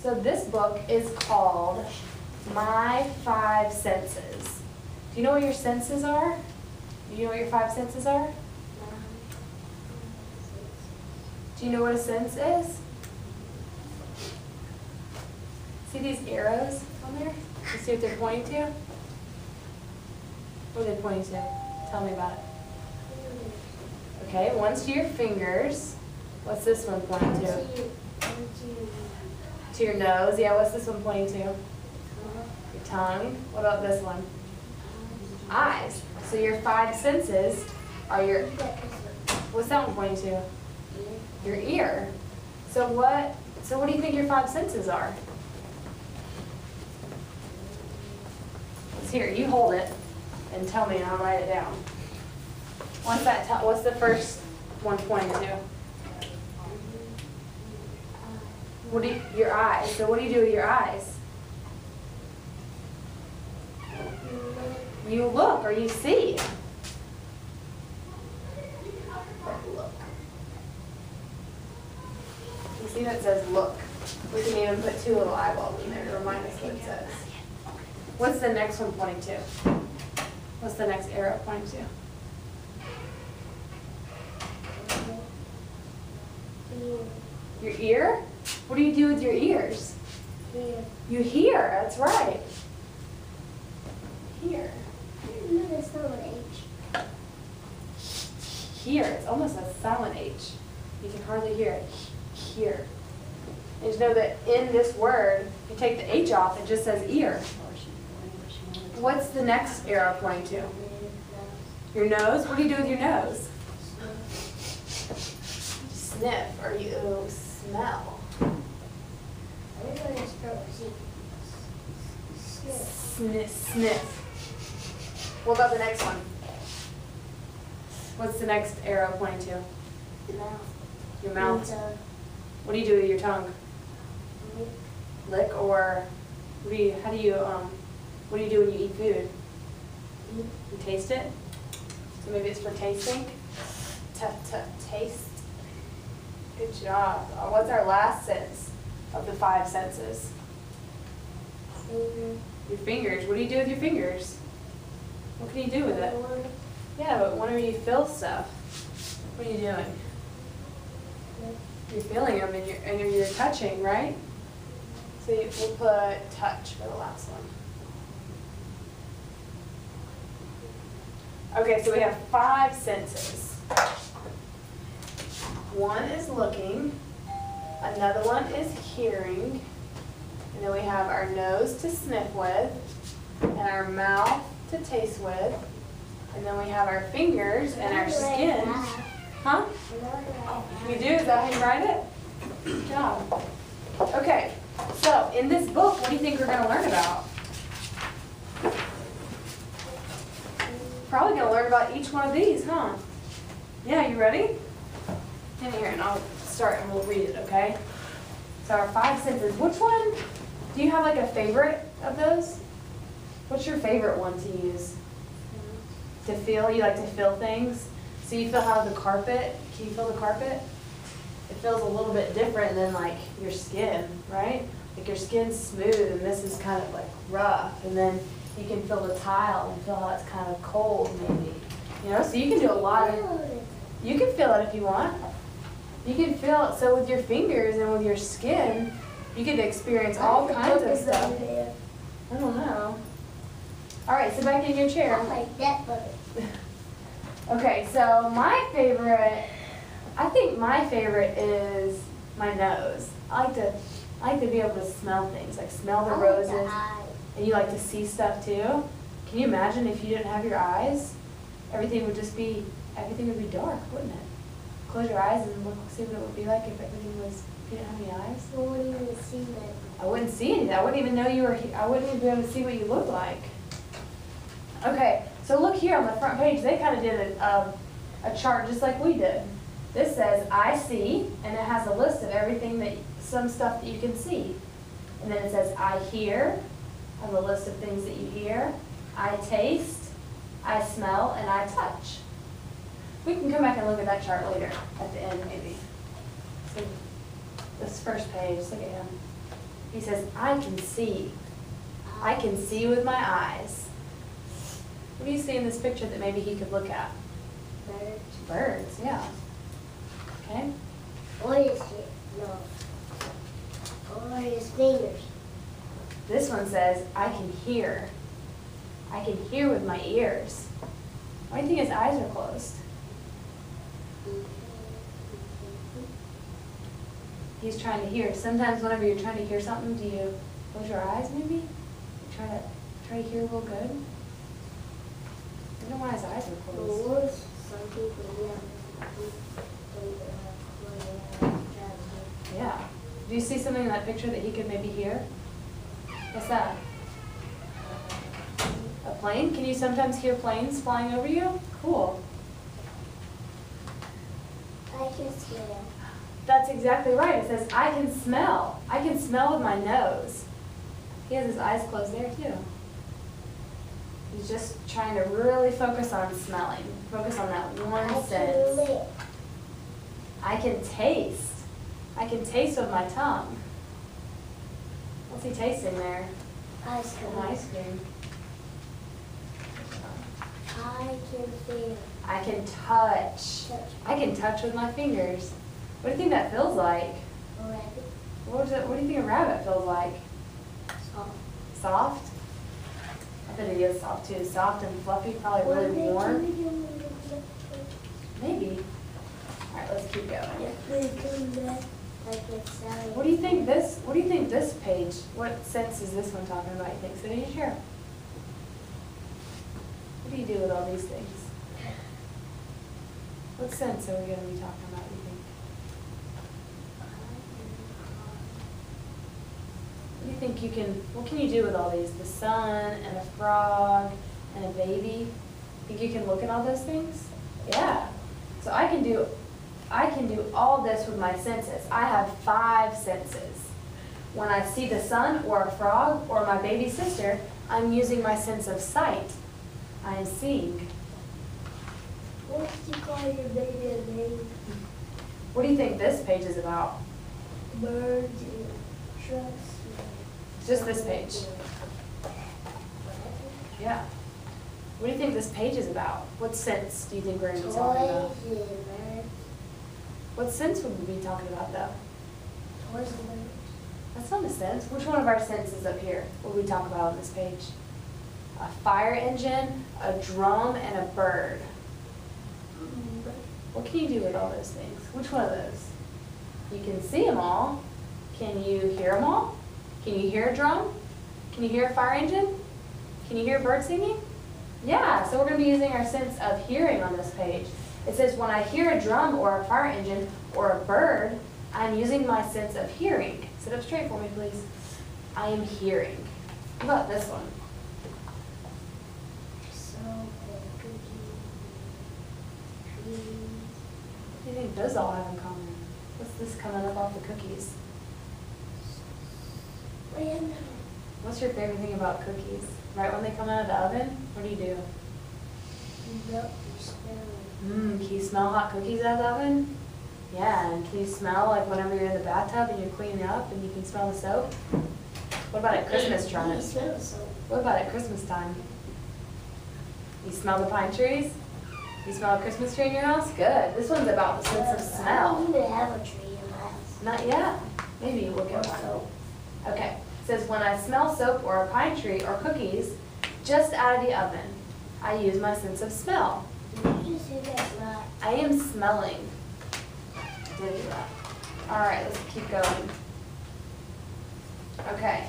So this book is called My Five Senses. Do you know what your senses are? Do you know what your five senses are? Do you know what a sense is? See these arrows on there? You see what they're pointing to? What are they pointing to? Tell me about it. Okay, one's to your fingers. What's this one pointing to? To your nose. Yeah, what's this one pointing to? Your tongue. What about this one? Eyes. So your five senses are your, what's that one pointing to? Your ear. So what do you think your five senses are? Let's hear it. You hold it and tell me and I'll write it down. What's the first one pointing to? Your eyes. So what do you do with your eyes? You look or you see. Look. You see that says look. We can even put two little eyeballs in there to remind us what it says. What's the next one pointing to? What's the next arrow pointing to? Your ear? What do you do with your ears? Here. You hear, that's right. Hear. No, that's not an H. Hear, it's almost a silent H. You can hardly hear it. Hear. And you know that in this word, if you take the H off, it just says ear. What's the next arrow pointing to? Your nose? What do you do with your nose? Sniff, or you smell. Everybody spell Sniff. What about the next one? What's the next arrow pointing to? Mouth. Your mouth. What do you do with your tongue? Lick, or what do you do when you eat food? You taste it? So maybe it's for tasting? Taste. Good job. What's our last sense of the five senses? Your fingers. What do you do with your fingers? What can you do with it? Yeah, but whenever you feel stuff, what are you doing? You're feeling them and you're touching, right? So we'll put touch for the last one. Okay, so we have five senses. One is looking, another one is hearing, and then we have our nose to sniff with, and our mouth to taste with, and then we have our fingers and our skin. Huh? You do? Is that how you write it? Good job. Okay, so in this book, what do you think we're going to learn about? Probably going to learn about each one of these, huh? Yeah, you ready? In here, and I'll start and we'll read it, okay? So our five senses. Which one? Do you have like a favorite of those? What's your favorite one to use? To feel? You like to feel things? So you feel how the carpet, can you feel the carpet? It feels a little bit different than like your skin, right? Like your skin's smooth and this is kind of like rough, and then you can feel the tile and feel how it's kind of cold maybe. You know, so you can do a lot of, you can feel it if you want. You can feel it, so with your fingers and with your skin, you can experience all kinds of stuff. I don't know. All right, sit back in your chair. I like that butter. Okay, so my favorite, I think my favorite is my nose. I like to be able to smell things, like smell the roses. And you like to see stuff too. Can you imagine if you didn't have your eyes? Everything would be dark, wouldn't it? Close your eyes and look, see what it would be like if if you didn't have any eyes. I wouldn't even see that. I wouldn't see anything. I wouldn't even know you were here. I wouldn't even be able to see what you look like. Okay, so look here on the front page. They kind of did a chart just like we did. This says, I see, and it has a list of everything some stuff that you can see. And then it says, I hear, has a list of things that you hear. I taste, I smell, and I touch. We can come back and look at that chart later, at the end maybe. So this first page, look at him. He says, I can see. I can see with my eyes. What do you see in this picture that maybe he could look at? Birds. Birds, yeah. Okay. Or his hair. No. Or his fingers. This one says, I can hear. I can hear with my ears. Why do you think his eyes are closed? He's trying to hear. Sometimes whenever you're trying to hear something, do you close your eyes maybe? You try to hear real good? I don't know why his eyes are closed. Or some people, Yeah. Do you see something in that picture that he could maybe hear? What's that? A plane? Can you sometimes hear planes flying over you? Cool. I can smell. That's exactly right. It says, I can smell. I can smell with my nose. He has his eyes closed there too. He's just trying to really focus on smelling. Focus on that one I can sense. lick. I can taste. I can taste with my tongue. What's he tasting there? Ice cream. An ice cream. I can feel. I can touch. Touch. I can touch with my fingers. What do you think that feels like? A rabbit. What do you think a rabbit feels like? Soft. Soft? I bet it is soft too. Soft and fluffy, probably really warm. Maybe. All right, let's keep going. What do you think this page, what sense is this one talking about, you think? So you share. What do you do with all these things? What sense are we going to be talking about, you think? What do you think what can you do with all these? The sun and a frog and a baby? Think you can look at all those things? Yeah. So I can do all this with my senses. I have 5 senses. When I see the sun or a frog or my baby sister, I'm using my sense of sight. I am seeing. What did you call your baby name? What do you think this page is about? Birds and trucks. Just this page. Yeah. What do you think this page is about? What sense do you think we're going to be talking about? Toys and birds. What sense would we be talking about though? Toys and birds. That's not a sense. Which one of our senses up here will we talk about on this page? A fire engine, a drum, and a bird. What can you do with all those things? Which one of those? You can see them all. Can you hear them all? Can you hear a drum? Can you hear a fire engine? Can you hear a bird singing? Yeah, so we're going to be using our sense of hearing on this page. It says when I hear a drum or a fire engine or a bird, I'm using my sense of hearing. Sit up straight for me, please. I am hearing. How about this one? What do you think those all have in common? What's this coming up off the cookies? What's your favorite thing about cookies? Right when they come out of the oven, what do you do? Can you smell hot cookies out of the oven? Yeah, and can you smell like whenever you're in the bathtub and you're cleaning up and you can smell the soap? What about at Christmas time? What about at Christmas time? You smell the pine trees? You smell a Christmas tree in your house? Good. This one's about the sense of I smell. don't even have a tree in my house. Not yet. Maybe you will get one. Okay. It says when I smell soap or a pine tree or cookies just out of the oven, I use my sense of smell. Did you just say that right? I am smelling. Did do that. All right, let's keep going. Okay.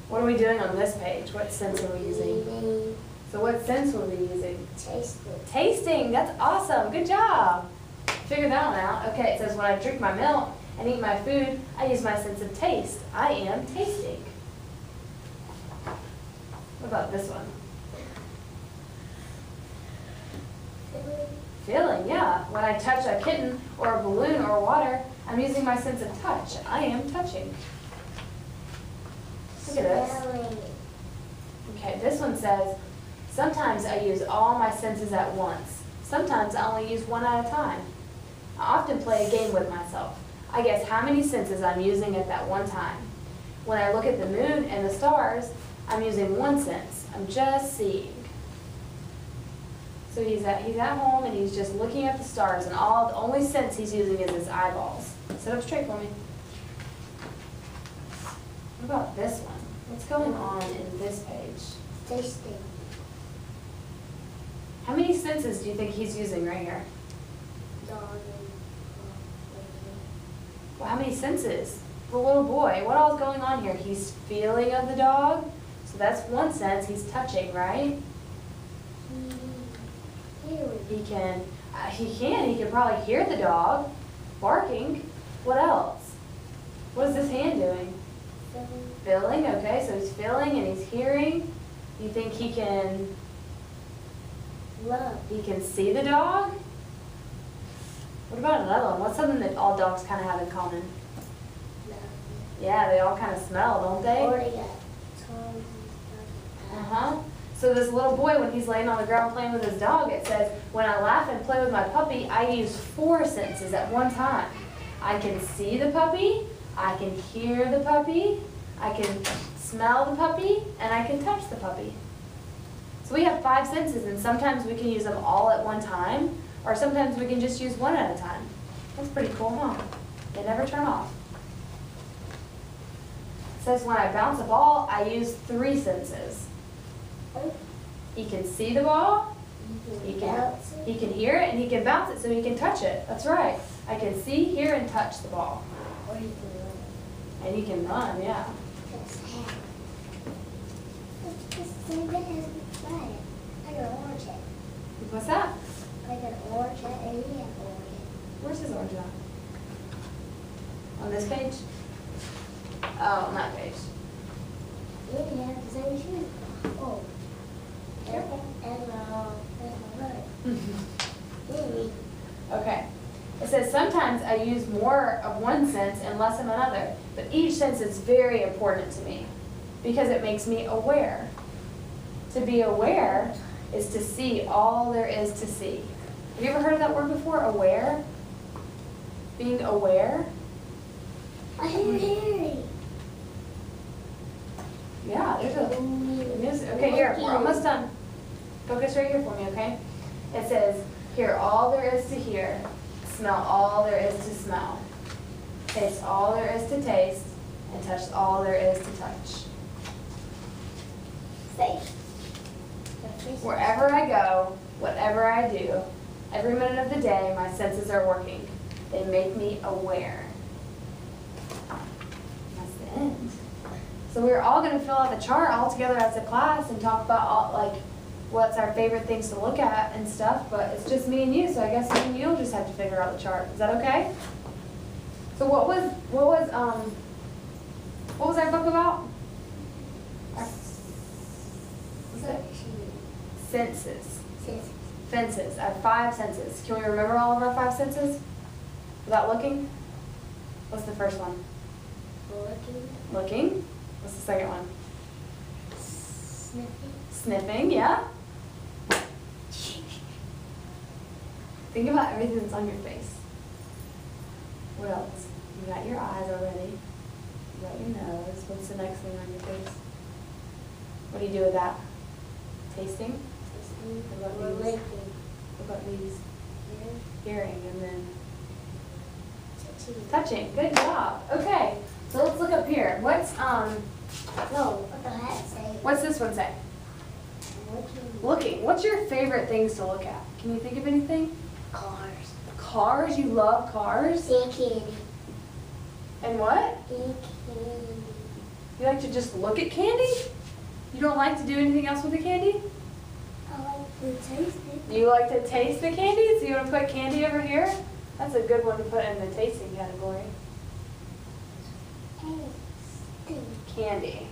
What are we doing on this page? What sense are we using? Eating, So what sense were we using? tasting. Tasting. That's awesome. Good job. Figure that one out. Okay, it says when I drink my milk and eat my food, I use my sense of taste. I am tasting. What about this one? Feeling, yeah. When I touch a kitten or a balloon or water, I'm using my sense of touch. I am touching. Look at this. Smelling. Okay, this one says, sometimes I use all my senses at once. Sometimes I only use one at a time. I often play a game with myself. I guess how many senses I'm using at that one time. When I look at the moon and the stars, I'm using one sense. I'm just seeing. So he's at home and he's just looking at the stars, and the only sense he's using is his eyeballs. Sit up straight for me. What about this one? What's going on in this page? Tasting. How many senses do you think he's using right here? Dog Well, how many senses? The little boy, what all is going on here? He's feeling of the dog, so that's one sense. He's touching, right? He can probably hear the dog barking. What else? What is this hand doing? Feeling, okay, so he's feeling and he's hearing. You think he can love. He can see the dog? What about another one? What's something that all dogs kind of have in common? Yeah, they all kind of smell, don't they? Or they got tongues and stuff. Uh-huh. So this little boy, when he's laying on the ground playing with his dog, it says, when I laugh and play with my puppy, I use 4 senses at one time. I can see the puppy, I can hear the puppy, I can smell the puppy, and I can touch the puppy. So we have 5 senses, and sometimes we can use them all at one time, or sometimes we can just use one at a time. That's pretty cool, huh? They never turn off. It says when I bounce a ball, I use 3 senses. He can see the ball, he can hear it, and he can bounce it so he can touch it. That's right. I can see, hear, and touch the ball. Or you can run. And he can run, yeah. I got an orange head. What's that? I got an orange head and he had an orange head. Where's his orange on? On this page? Oh, on that page. Yeah, he had the same shoes. Oh. And my brother. Okay. It says sometimes I use more of one sense and less of another, but each sense is very important to me because it makes me aware. To be aware is to see all there is to see. Have you ever heard of that word before, aware? Being aware? I hear Harry. Yeah, there's a music. Okay, here, we're almost done. Focus right here for me, okay? It says, hear all there is to hear, smell all there is to smell, taste all there is to taste, and touch all there is to touch. Say. Wherever I go, whatever I do, every minute of the day, my senses are working. They make me aware. That's the end. So we're all going to fill out the chart all together as a class and talk about what's our favorite things to look at and stuff, but it's just me and you, so I guess me and you'll just have to figure out the chart. Is that okay? So what was our book about? What's it? Senses. Senses. I have 5 senses. Can we remember all of our 5 senses without looking? What's the first one? Looking. What's the second one? Sniffing. Sniffing, yeah. Think about everything that's on your face. What else? You got your eyes already. You got your nose. What's the next thing on your face? What do you do with that? Tasting? What about these? What about these? Hearing, and then touching. Good job. Okay, so let's look up here. What's What the hat say? What's this one say? Looking. What's your favorite things to look at? Can you think of anything? Cars. Cars? You love cars? And candy. And what? And candy. You like to just look at candy? You don't like to do anything else with the candy? I like to taste it. You like to taste the candy? So you want to put candy over here? That's a good one to put in the tasting category. Tasting. Candy.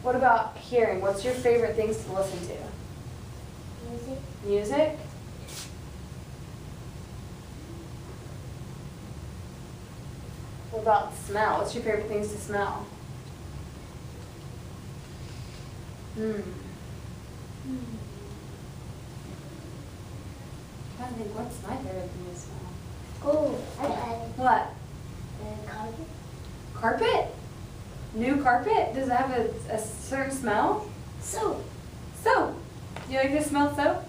What about hearing? What's your favorite things to listen to? Music. Music? What about smell? What's your favorite things to smell? I think what's my favorite thing to smell? Oh, I got it. What? Carpet. Carpet? New carpet? Does it have a certain smell? So, Soap. Do you like the smell of soap?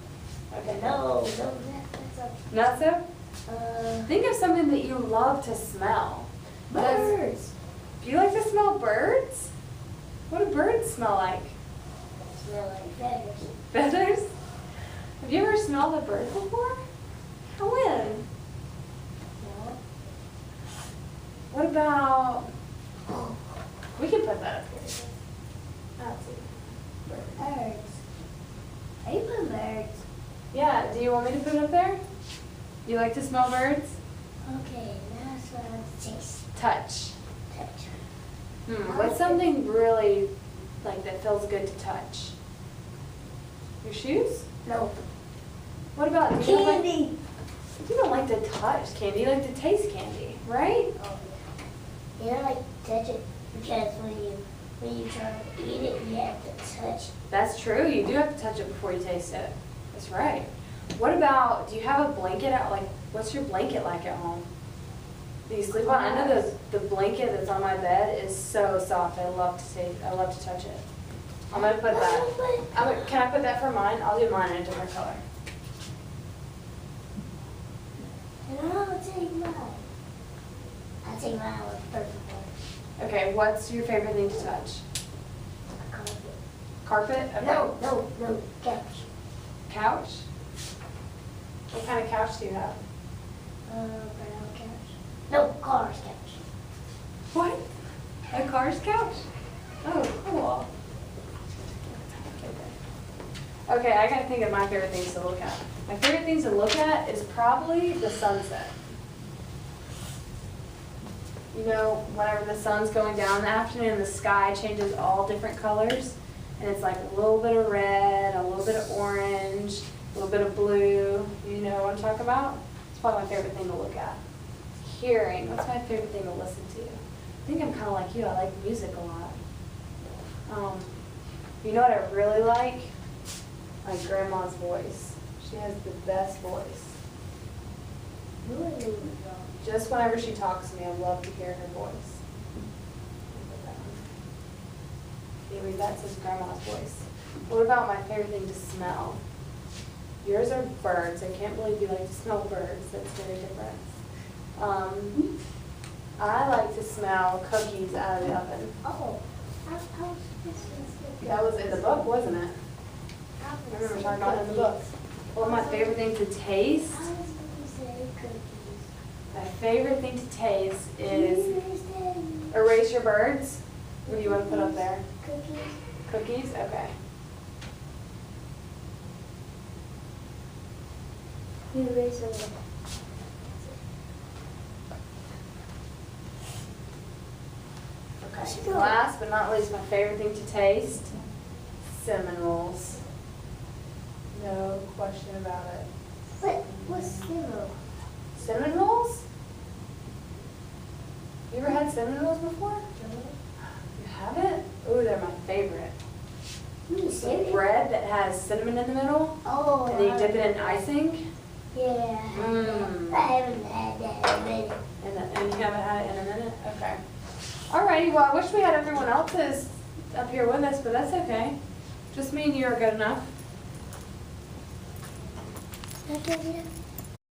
Okay. no, that's a, Not soap? Think of something that you love to smell. birds. Do you like to smell birds? What do birds smell like? Smell like feathers. Feathers? Have you ever smelled a bird before? When? No. What about, Oh, we can put that up here. That's it. birds. Are you putting birds? Yeah, do you want me to put it up there? You like to smell birds? Okay, now it's what I want to taste. Touch. Touch. What's something really like that feels good to touch? Your shoes? No. What about do you like, Candy. you don't like to touch candy, you like to taste candy, right? Oh, yeah. You don't like touch it because when you try to eat it, you have to touch it. That's true. You do have to touch it before you taste it. That's right. What about, do you have a blanket out? Like, what's your blanket like at home? Do you sleep on? I know the blanket that's on my bed is so soft. I love to touch it. I'm gonna put that. Can I put that for mine? I'll do mine in a different color. And I'll take mine. I'll take mine with purple one. Okay, what's your favorite thing to touch? A carpet. Carpet? Okay. No, couch. Couch? What kind of couch do you have? Brown couch. No, car's couch. What? A car's couch? Oh, cool. Okay, I gotta think of my favorite things to look at. My favorite things to look at is probably the sunset. You know, whenever the sun's going down in the afternoon, the sky changes all different colors. And it's like a little bit of red, a little bit of orange, a little bit of blue. You know what I'm talking about? It's probably my favorite thing to look at. Hearing, what's my favorite thing to listen to? I think I'm kind of like you, I like music a lot. You know what I really like? My grandma's voice. She has the best voice. Really? Just whenever she talks to me, I love to hear her voice. Maybe that's his grandma's voice. What about my favorite thing to smell? Yours are birds. I can't believe you like to smell birds. That's very different. I like to smell cookies out of the oven. Oh, That was in the book, wasn't it? I remember talking about it in the book. Well, my favorite thing to taste, I was going to say cookies. my favorite thing to taste is Cookies. erase your birds. What do you want to put up there? Cookies. Cookies? Okay. You erase them. Okay. Last but not least, my favorite thing to taste, cinnamon rolls. No question about it. What's cinnamon? Cinnamon rolls? You ever had cinnamon rolls before? You haven't? Ooh, they're my favorite. It's the bread that has cinnamon in the middle, Oh. and then you dip it in icing. Yeah. Mmm. I haven't had that in a minute. And you haven't had it in a minute? Okay. Alrighty, well, I wish we had everyone else's up here with us, but that's okay. Just me and you are good enough. Okay, yeah.